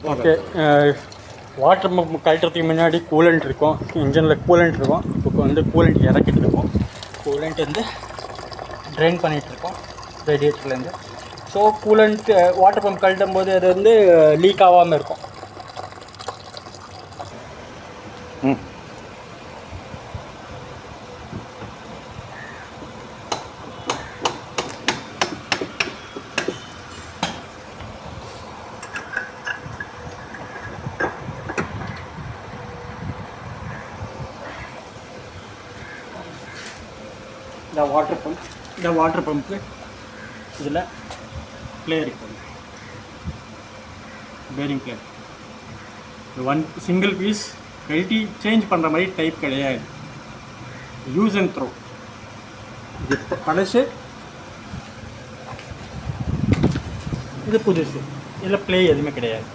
Okay, water pump கழட்டுறதுக்கு முன்னாடி coolant இருக்கும், இன்ஜினில் கூலண்ட் இருக்கும். இப்போ வந்து கூலண்ட் இறக்கிட்டு இருக்கோம். கூலண்ட் வந்து ட்ரெயின் பண்ணிகிட்ருக்கோம் ரேடியேட்டர்லேருந்து. ஸோ கூலண்ட் வாட்டர் பம்ப் கழட்டும் போது அது வந்து லீக் ஆகாமல் இருக்கும். இந்த வாட்டர் பம்ப்பு இதில் பிளேயர் இருக்குது, பேரிங் பிளேயர். ஒன் சிங்கிள் பீஸ் கழட்டி சேஞ்ச் பண்ணுற மாதிரி டைப் கிடையாது, யூஸ் அண்ட் த்ரோ. இது பழசு, இது புதுசு, இதில் ப்ளே எதுவுமே கிடையாது.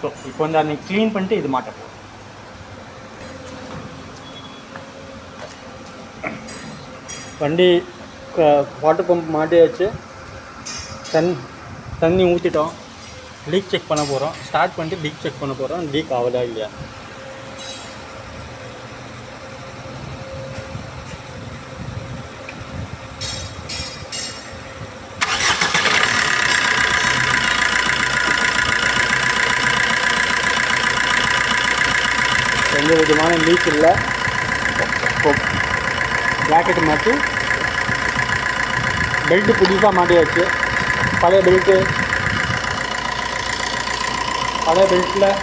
ஸோ இப்போ வந்து அதை க்ளீன் பண்ணிட்டு இது மாட்டப்போம். வண்டி வாட்டர் பம்ப் மாட்டியாச்சு, தண்ணி ஊற்றிட்டோம். லீக் செக் பண்ண போகிறோம். ஸ்டார்ட் பண்ணிட்டு லீக் செக் பண்ண போகிறோம், லீக் ஆகுதா இல்லையா. எந்த விதமான லீக் இல்லை. ஜாக்கெட்டு மாற்றி பெல்ட்டு புதுசாக மாட்டியாச்சு. பழைய பெல்ட்டில்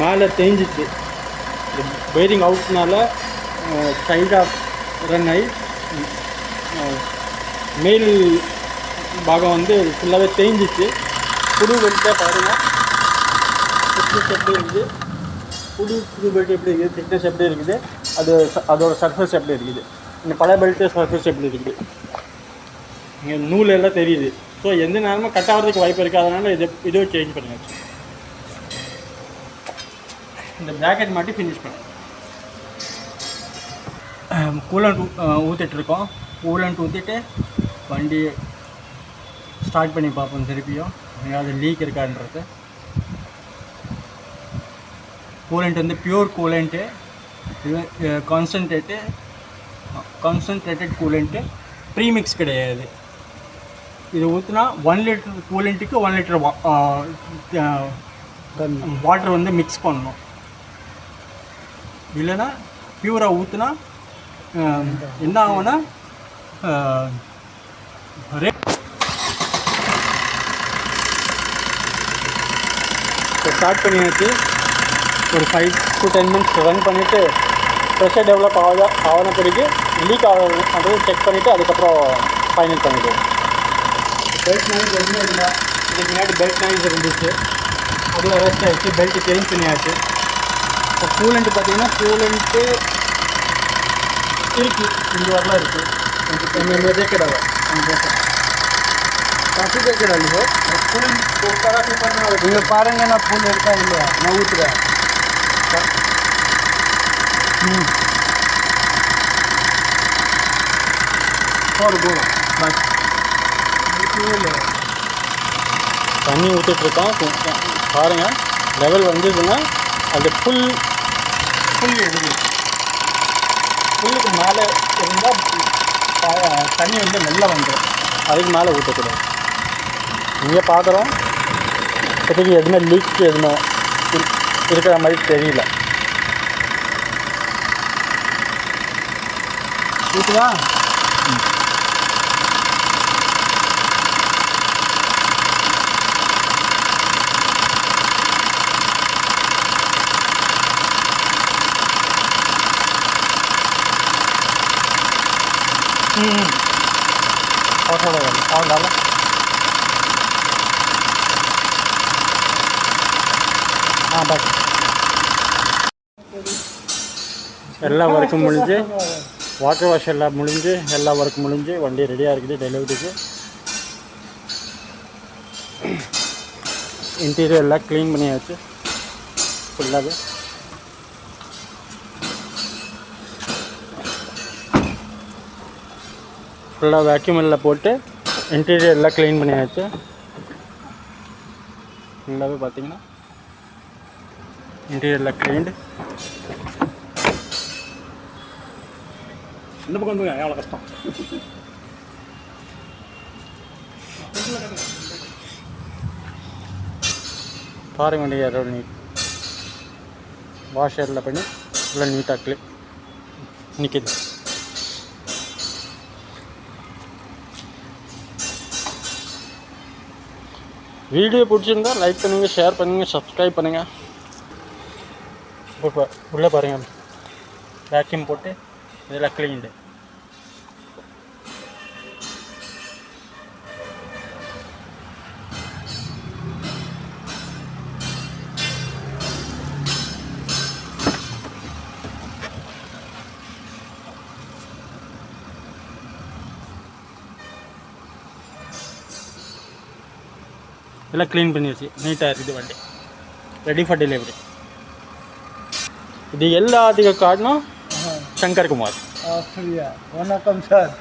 மேலே தேஞ்சிச்சு. பேரிங் அவுட்னால சைடாக ரன் ஆகி மேல் பாகம் வந்து ஃபுல்லாகவே தேஞ்சிச்சு. புது பெல்ட்டை பாருங்கள், திக்னஸ் எப்படி இருக்குது, புது பெல்ட் எப்படி இருக்குது, திக்னஸ் எப்படி இருக்குது, அதோட சர்ஃபேஸ் எப்படி இருக்குது. இந்த பழைய பெல்ட்டு சர்ஃபேஸ் எப்படி இருக்குது, இங்கே நூல் எல்லாம் தெரியுது. ஸோ எந்த நேரமும் கட் ஆகிறதுக்கு வாய்ப்பு இருக்குது. அதனால் இதோ சேஞ்ச் பண்ணியாச்சு. இந்த ஜாக்கெட் மாட்டி ஃபினிஷ் பண்ணேன். கூலண்ட் ஊற்றிட்டுருக்கோம். கூலண்ட் ஊற்றிட்டு வண்டி ஸ்டார்ட் பண்ணி பார்ப்போம். திருப்பியும் எங்கேயாவது லீக் இருக்கான்றது. கூலண்ட் வந்து பியூர் கூலண்ட்டு, இது கான்சன்ட்ரேட்டட் கூலண்ட்டு, ப்ரீமிக்ஸ் கிடையாது. இது ஊற்றினா 1 லிட்டர் கூலண்ட்டுக்கு 1 லிட்டர் வாட்டர் வந்து மிக்ஸ் பண்ணணும். இல்லைன்னா பியூராக ஊற்றினா என்ன ஆகும்னா ஸ்டார்ட் பண்ணியாச்சு. ஒரு 5 to 10 மினிட்ஸ் ரன் பண்ணிவிட்டு ப்ரெஷர் டெவலப் ஆகின பிறகு லீக் ஆகும் அது செக் பண்ணிவிட்டு அதுக்கப்புறம் ஃபைனல் பண்ணிவிடுவோம். பெல்ட் நாய்ஸ் எதுவுமே இல்லை. இதுக்கு முன்னாடி பெல்ட் நாய்ஸ் இருந்துச்சு, அதில் ரெஸ்ட் ஆகிடுச்சு. பெல்ட்டு சேஞ்ச் பண்ணியாச்சு. இப்போ கூலண்ட்டு பார்த்தீங்கன்னா கூலண்ட்டு இருக்குது, இந்த வரலாம் இருக்குது. கொஞ்சம் देखा काफ़ी देखा हो फूल நீங்கள் பாருங்கள். நான் ஃபுல் இருக்கா இல்லையா, நான் ஊற்றுறேன். ஒரு போதும் பஸ் தண்ணி ஊற்றிட்டுருக்கோம். பாருங்கள், லெவல் வந்ததுன்னா அது புல் எடுக்குது. புல்லுக்கு மேலே இருந்தால் தண்ணி வந்து நல்லா வந்துடும். அதுக்கு மேலே ஊற்றக்கூடாது. இங்கே பார்க்குறோம், இப்போதைக்கு எதுவுமே லீக் எதுவுமே இருக்கிற மாதிரி தெரியல. ஊற்றுதா? और थोड़ा और डालो. हाँ बस எல்லா ஒர்க்கும் முடிஞ்சு, வாட்டர் வாஷ் எல்லாம் முடிஞ்சு, எல்லா ஒர்க் முடிஞ்சு வண்டி ரெடியாக இருக்குது டெலிவரிக்கு. இன்டீரியர் எல்லாம் க்ளீன் பண்ணியாச்சு ஃபுல்லாகவே. ஃபுல்லாக வேக்யூம் எல்லாம் போட்டு இன்டீரியர் எல்லாம் க்ளீன் பண்ணியாச்சு. ஃபுல்லாகவே பார்த்திங்கன்னா இன்டீரியரில் க்ளீன்டு. இந்த பக்கம் வந்து எவ்வளோ கஷ்டம். பாருங்க வண்டி எவ்வளோ நீட். வாஷரில் பண்ணி நல்லா நீட்டாக க்ளீன் நிற்கிது. வீடியோ பிடிச்சிருந்தா லைக் பண்ணுங்கள், ஷேர் பண்ணுங்கள், சப்ஸ்கிரைப் பண்ணுங்கள். இப்போ உள்ளே பாருங்கள், வேக்யூம் போட்டு இதெல்லாம் க்ளீன்டு. எல்லாம் க்ளீன் பண்ணிடுச்சு, நீட்டாக இருக்குது வண்டி, ரெடி ஃபார் டெலிவரி. இது எல்லாத்துக்கும் காரணம் சங்கர் குமார். அப்படியா? வணக்கம் சார்.